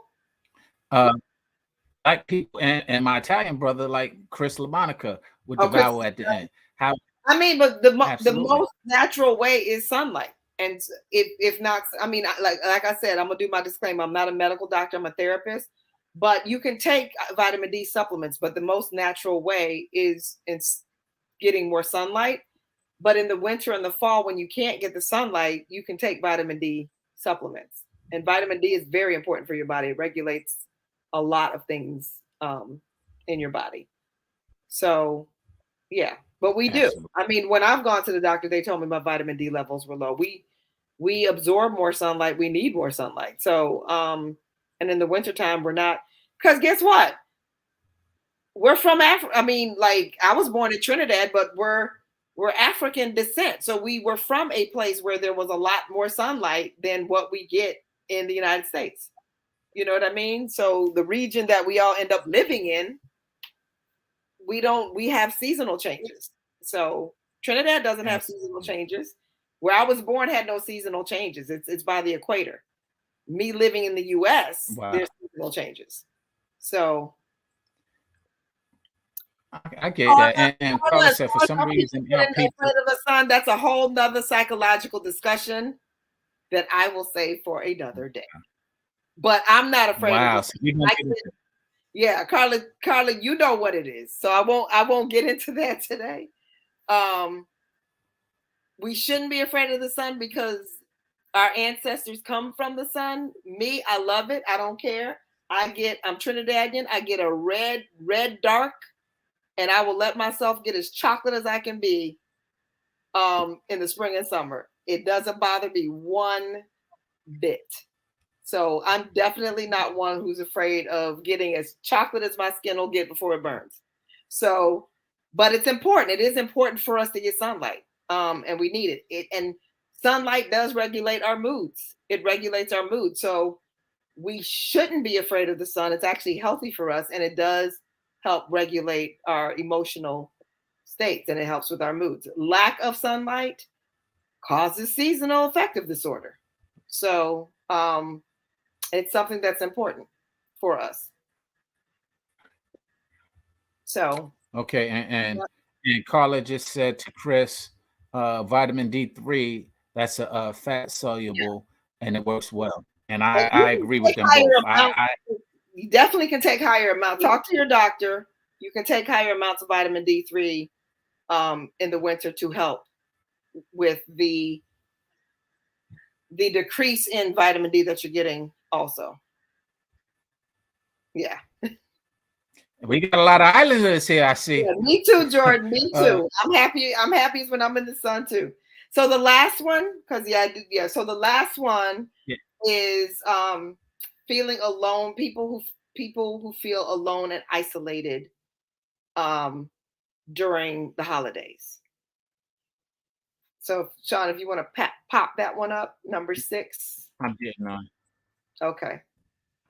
Black people and my Italian brother, like Chris LaMonica with the vowel at the end. How? I mean, but the most natural way is sunlight. And if not, I mean, like I said, I'm gonna do my disclaimer. I'm not a medical doctor. I'm a therapist. But you can take vitamin D supplements. But the most natural way is getting more sunlight. But in the winter and the fall, when you can't get the sunlight, you can take vitamin D supplements. And vitamin D is very important for your body. It regulates a lot of things in your body. So, yeah. But we do. I mean, when I've gone to the doctor, they told me my vitamin D levels were low. We absorb more sunlight. We need more sunlight. So, and in the wintertime, we're not, because guess what? We're from Africa. I mean, like I was born in Trinidad, but we're African descent. So we were from a place where there was a lot more sunlight than what we get in the United States. You know what I mean? So the region that we all end up living in, we have seasonal changes. So Trinidad doesn't have seasonal changes. Where I was born had no seasonal changes. It's by the equator. Me living in the US, there's seasonal changes. So I get that. And Carla said for some reason, afraid of the sun, that's a whole nother psychological discussion that I will save for another day. But I'm not afraid of the sun. Yeah, Carla, you know what it is. So I won't get into that today. We shouldn't be afraid of the sun because our ancestors come from the sun. Me, I love it. I don't care. I'm Trinidadian. I get a red dark, and I will let myself get as chocolate as I can be in the spring and summer. It doesn't bother me one bit. So I'm definitely not one who's afraid of getting as chocolate as my skin will get before it burns. So, but it's important. It is important for us to get sunlight, and we need it. And sunlight does regulate our moods. It regulates our mood. So we shouldn't be afraid of the sun. It's actually healthy for us, and it does help regulate our emotional states, and it helps with our moods. Lack of sunlight causes seasonal affective disorder. So it's something that's important for us. So okay, and Carla just said to Chris, vitamin D3, that's a fat soluble, and it works well. And I agree with them both. You definitely can take higher amounts. Talk to your doctor. You can take higher amounts of vitamin D3 in the winter to help with the decrease in vitamin D that you're getting also. Yeah. We got a lot of islanders here, I see. Yeah, me too, Jordan. Me too. I'm happy when I'm in the sun too. So the last one, So the last one is feeling alone. People people who feel alone and isolated um, during the holidays. So, Sean, if you want to pop that one up, number 6. I'm getting on. Okay.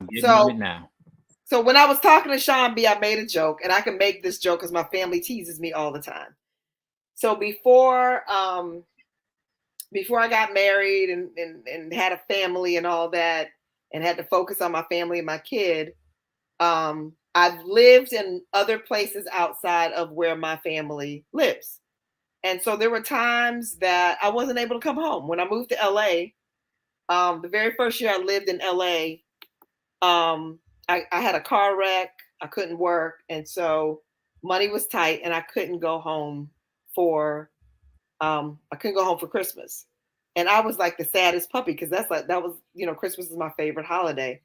I'm getting on it So, now. so when I was talking to Sean B, I made a joke, and I can make this joke because my family teases me all the time. So before I got married and had a family and all that, and had to focus on my family and my kid, I've lived in other places outside of where my family lives. And so there were times that I wasn't able to come home. When I moved to LA, the very first year I lived in LA, I had a car wreck. I couldn't work. And so money was tight and I couldn't go home for Christmas. And I was like the saddest puppy because that was, Christmas is my favorite holiday.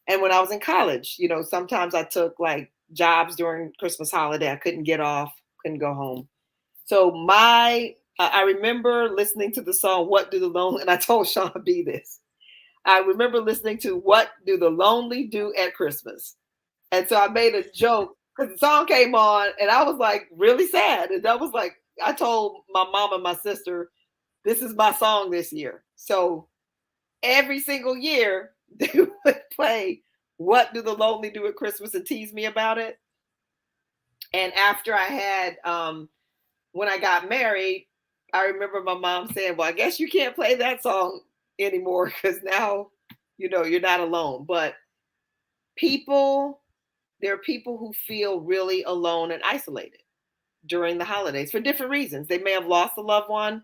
And when I was in college, sometimes I took like jobs during Christmas holiday. I couldn't get off, couldn't go home. So I remember listening to the song "What Do the Lonely," and I told Sean B this. I remember listening to "What Do the Lonely Do at Christmas," and so I made a joke because the song came on, and I was like really sad, and that was like I told my mom and my sister, "This is my song this year." So every single year they would play "What Do the Lonely Do at Christmas" and tease me about it. And after I had when I got married, I remember my mom saying, "Well, I guess you can't play that song anymore because now, you're not alone." But there are people who feel really alone and isolated during the holidays for different reasons. They may have lost a loved one.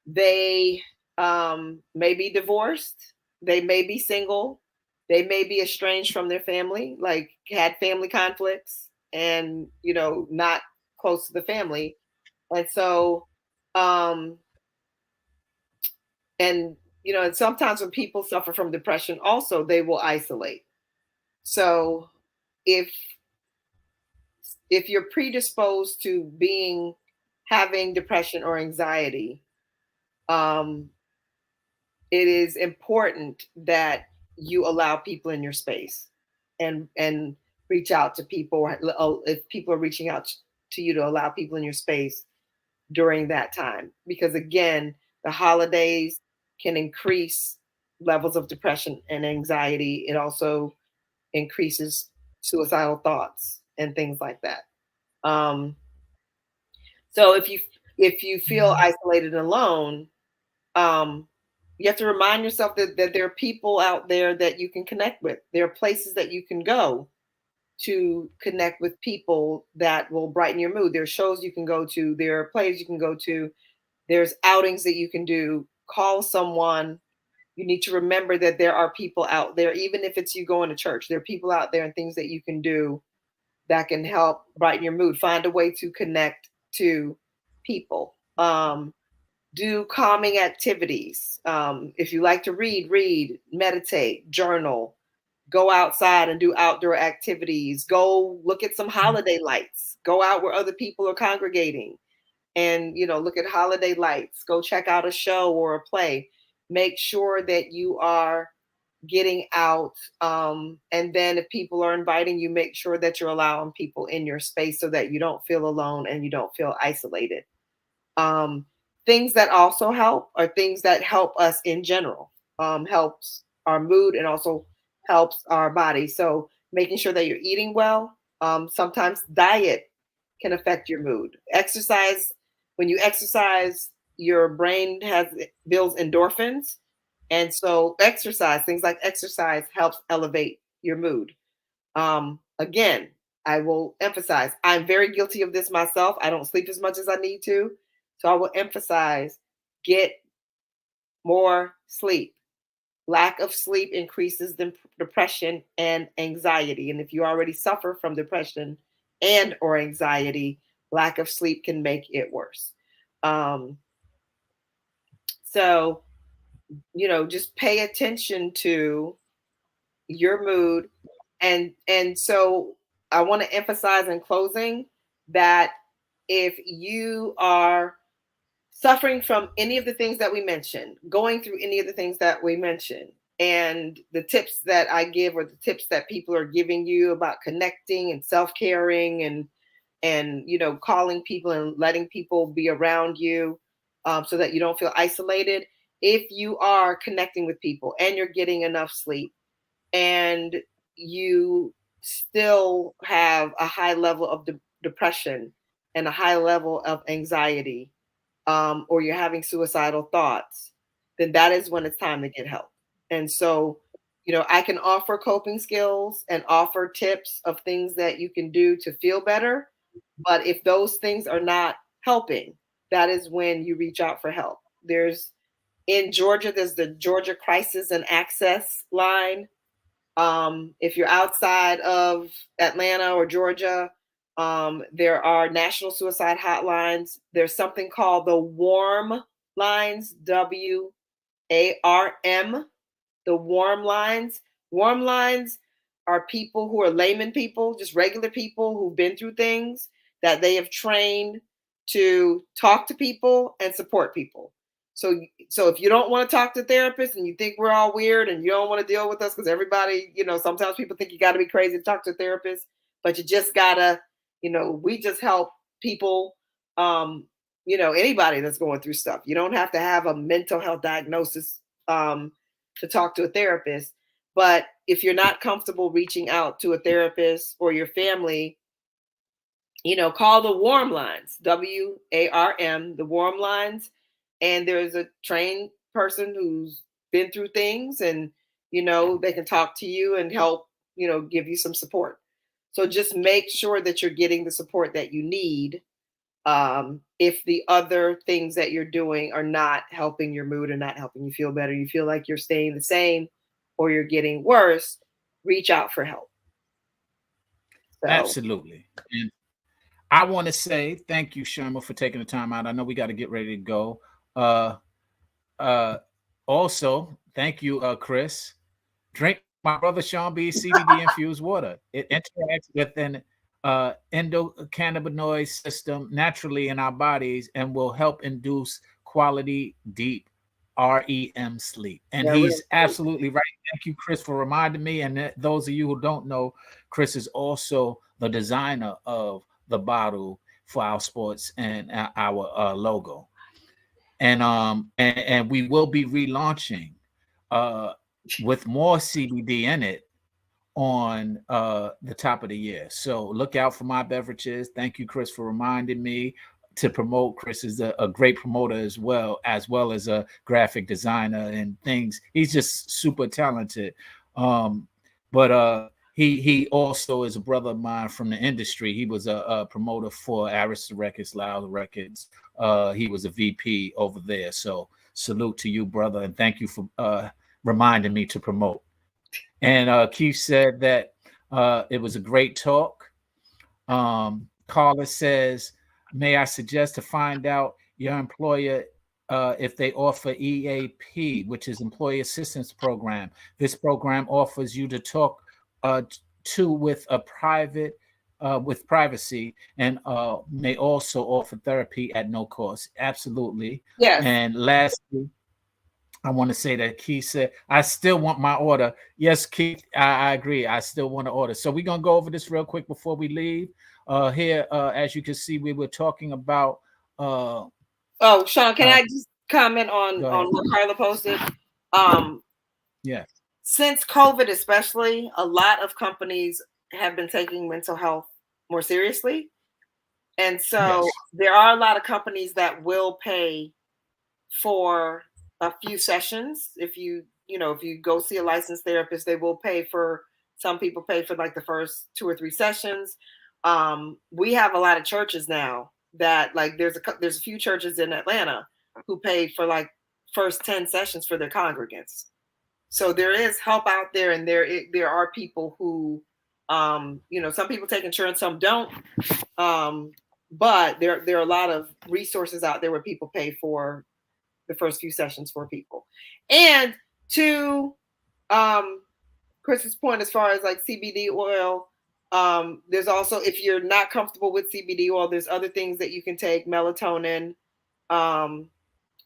They may be divorced. They may be single. They may be estranged from their family, like had family conflicts and, not close to the family. And so, um, and and sometimes when people suffer from depression, also they will isolate. So, if you're predisposed to having depression or anxiety, um, it is important that you allow people in your space, and reach out to people. If people are reaching out to you, to allow people in your space during that time, because again, the holidays can increase levels of depression and anxiety. It also increases suicidal thoughts and things like that. Um, so if you feel isolated and alone, um, you have to remind yourself that there are people out there that you can connect with. There are places that you can go to connect with people that will brighten your mood. There are shows you can go to. There are plays you can go to. There's outings that you can do. Call someone. You need to remember that there are people out there, even if it's you going to church. There are people out there and things that you can do that can help brighten your mood. Find a way to connect to people. Do calming activities. If you like to read, meditate, journal, go outside and do outdoor activities. Go look at some holiday lights. Go out where other people are congregating and, look at holiday lights. Go check out a show or a play. Make sure that you are getting out. And then if people are inviting you, make sure that you're allowing people in your space so that you don't feel alone and you don't feel isolated. Things that also help are things that help us in general, helps our mood and also helps our body. So making sure that you're eating well. Sometimes diet can affect your mood. Exercise, when you exercise, your brain builds endorphins. And so things like exercise helps elevate your mood. Again, I will emphasize, I'm very guilty of this myself. I don't sleep as much as I need to. So I will emphasize, get more sleep. Lack of sleep increases the depression and anxiety. And if you already suffer from depression and or anxiety, lack of sleep can make it worse. So, just pay attention to your mood. And so I want to emphasize in closing that if you are suffering from any of the things that we mentioned, going through any of the things that we mentioned, And the tips that I give, or the tips that people are giving you about connecting and self-caring and calling people and letting people be around you, so that you don't feel isolated. If you are connecting with people and you're getting enough sleep, and you still have a high level of depression and a high level of anxiety, or you're having suicidal thoughts, then that is when it's time to get help. And so, I can offer coping skills and offer tips of things that you can do to feel better. But if those things are not helping, that is when you reach out for help. In Georgia, there's the Georgia Crisis and Access line. If you're outside of Atlanta or Georgia, there are national suicide hotlines. There's something called the WARM lines, WARM, the WARM lines. WARM lines are people who are layman people, just regular people who've been through things that they have trained to talk to people and support people. So if you don't want to talk to therapists and you think we're all weird and you don't want to deal with us, because everybody, sometimes people think you got to be crazy to talk to a therapist, but you just gotta, we just help people, anybody that's going through stuff. You don't have to have a mental health diagnosis to talk to a therapist. But if you're not comfortable reaching out to a therapist or your family, call the WARM lines, WARM, the WARM lines. And there's a trained person who's been through things, and, they can talk to you and help, give you some support. So just make sure that you're getting the support that you need. If the other things that you're doing are not helping your mood or not helping you feel better, you feel like you're staying the same or you're getting worse, reach out for help. So. Absolutely. And I want to say thank you, Sherma, for taking the time out. I know we got to get ready to go. Also, thank you, Chris. Drink my brother Sean B CBD infused water. It interacts with an endocannabinoid system naturally in our bodies and will help induce quality, deep REM sleep. And he's absolutely right. Thank you, Chris, for reminding me. And those of you who don't know, Chris is also the designer of the bottle for our sports and our logo. And we will be relaunching with more CBD in it on the top of the year. So look out for my beverages. Thank you, Chris, for reminding me to promote. Chris is a great promoter as well as a graphic designer and things. He's just super talented. But he also is a brother of mine from the industry. He was a promoter for Arista Records, Loud Records. He was a VP over there. So salute to you, brother, and thank you for reminding me to promote. And Keith said that it was a great talk. Carla says, may I suggest to find out your employer if they offer EAP, which is Employee Assistance Program. This program offers you to talk with a private with privacy, and may also offer therapy at no cost. Absolutely. Yes. And lastly, I want to say that Keith said, I still want my order. Yes, Keith, I agree. I still want to order. So we're going to go over this real quick before we leave. Here, as you can see, we were talking about. Oh, Sean, can I just comment on what Carla posted? Yes. Since COVID, especially, a lot of companies have been taking mental health more seriously. And so there are a lot of companies that will pay for a few sessions. If you go see a licensed therapist, they will pay for, some people pay for like the first 2 or 3 sessions. We have a lot of churches now that, like, there's a few churches in Atlanta who pay for like first 10 sessions for their congregants. So there is help out there, and there are people who, some people take insurance, some don't. But there are a lot of resources out there where people pay for the first few sessions for people. And to Chris's point, as far as like CBD oil, there's also, if you're not comfortable with CBD oil, there's other things that you can take. Melatonin.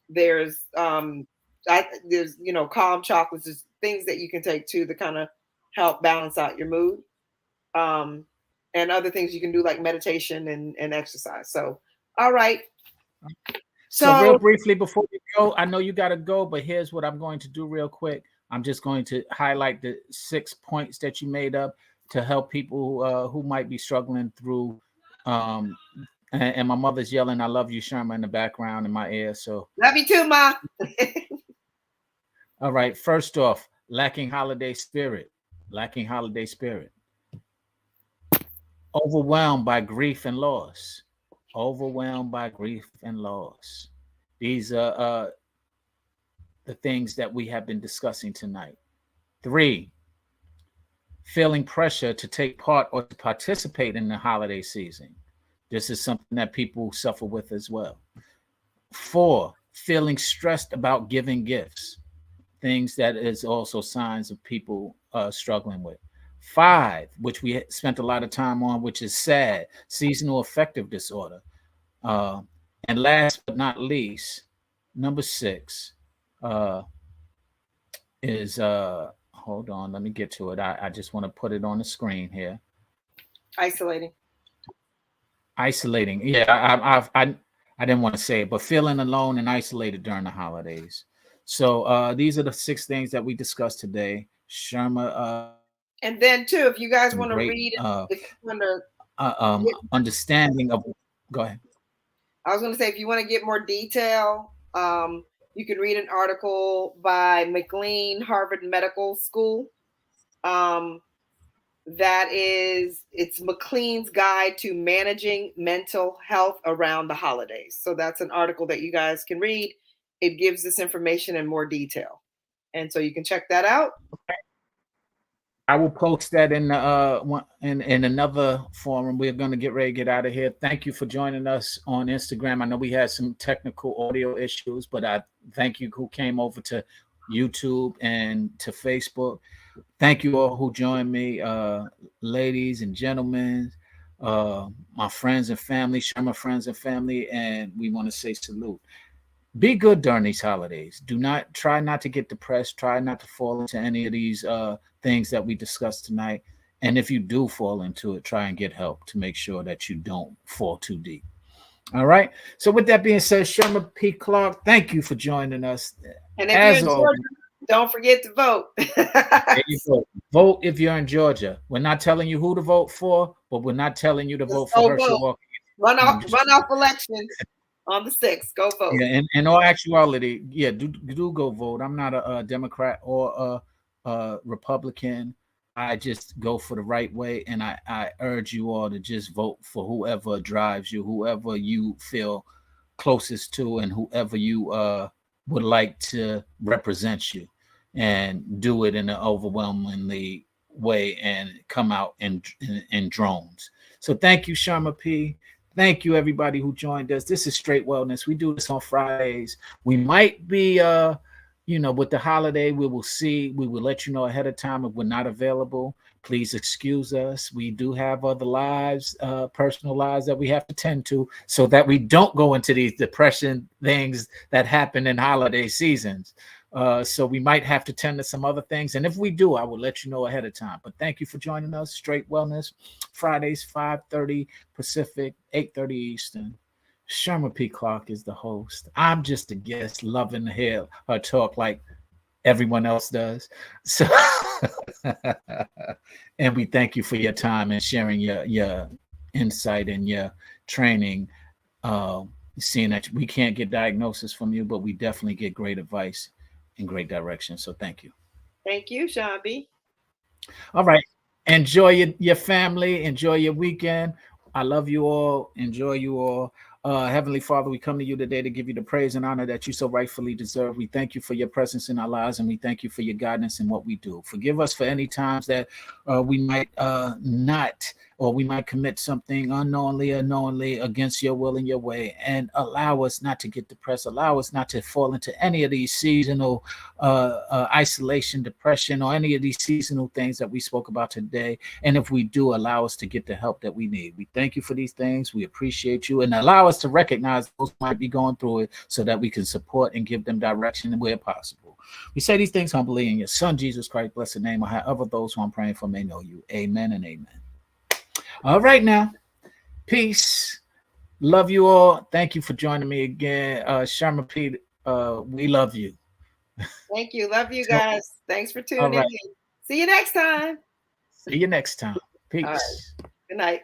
There's Calm Chocolates is things that you can take too to kind of help balance out your mood. And other things you can do like meditation and exercise. So, all right. So real briefly before you go, I know you got to go, but here's what I'm going to do real quick. I'm just going to highlight the 6 points that you made up to help people who might be struggling through. And my mother's yelling, "I love you, Sherma," in the background in my ear. So love you too, Ma. All right. First off, lacking holiday spirit. Overwhelmed by grief and loss. These are the things that we have been discussing tonight. 3, feeling pressure to take part or to participate in the holiday season. This is something that people suffer with as well. 4, feeling stressed about giving gifts. Things that is also signs of people struggling with. 5, which we spent a lot of time on, which is SAD, seasonal affective disorder. And last but not least, number 6 is hold on, let me get to it. I just want to put it on the screen here. Isolating. Yeah, I didn't want to say it, but feeling alone and isolated during the holidays. So these are the 6 things that we discussed today. Sherma. And then too, if you guys want to read, understanding of, go ahead. I was going to say, if you want to get more detail, you can read an article by McLean Harvard Medical School. It's McLean's Guide to Managing Mental Health Around the Holidays. So that's an article that you guys can read. It gives this information in more detail. And so you can check that out. Okay. I will post that in another forum. We're going to get ready to get out of here. Thank you for joining us on Instagram. I know we had some technical audio issues, but I thank you who came over to YouTube and to Facebook. Thank you all who joined me, ladies and gentlemen, my friends and family, Sherma friends and family, and we want to say salute. Be good during these holidays. Try not to get depressed. Try not to fall into any of these things that we discussed tonight. And if you do fall into it, try and get help to make sure that you don't fall too deep. All right. So with that being said, Sherma P. Clark, thank you for joining us. And if you're in Georgia, don't forget to vote. There you go. Vote if you're in Georgia. We're not telling you who to vote for, but we're not telling you to vote for Herschel Walker. Run off elections. On the 6th, go vote. Yeah, in all actuality, yeah, do go vote. I'm not a Democrat or a Republican. I just go for the right way, and I urge you all to just vote for whoever drives you, whoever you feel closest to, and whoever you would like to represent you, and do it in an overwhelmingly way and come out in drones. So thank you, Sherma P. Thank you, everybody who joined us. This is Straight Wellness. We do this on Fridays. We might be, with the holiday, we will see. We will let you know ahead of time if we're not available. Please excuse us. We do have other lives, personal lives that we have to tend to so that we don't go into these depression things that happen in holiday seasons. So we might have to tend to some other things. And if we do, I will let you know ahead of time. But thank you for joining us. Straight Wellness, Fridays, 5:30 Pacific, 8:30 Eastern. Sherma P. Clark is the host. I'm just a guest, loving to hear her talk like everyone else does. So, and we thank you for your time and sharing your insight and your training. Seeing that we can't get diagnosis from you, but we definitely get great advice and great direction. So thank you. Thank you, Sean B. All right. Enjoy your family. Enjoy your weekend. I love you all. Enjoy you all. Heavenly Father, we come to you today to give you the praise and honor that you so rightfully deserve. We thank you for your presence in our lives, and we thank you for your guidance in what we do. Forgive us for any times that we might not, or we might commit something unknowingly or knowingly against your will and your way, and allow us not to get depressed. Allow us not to fall into any of these seasonal isolation, depression, or any of these seasonal things that we spoke about today. And if we do, allow us to get the help that we need. We thank you for these things. We appreciate you, and allow us to recognize those who might be going through it so that we can support and give them direction where possible. We say these things humbly in your Son, Jesus Christ, blessed name, or however those who I'm praying for may know you. Amen and amen. All right, now. Peace. Love you all. Thank you for joining me again. Sherman P, we love you. Thank you. Love you guys. Thanks for tuning right. in. See you next time. See you next time. Peace. Good night.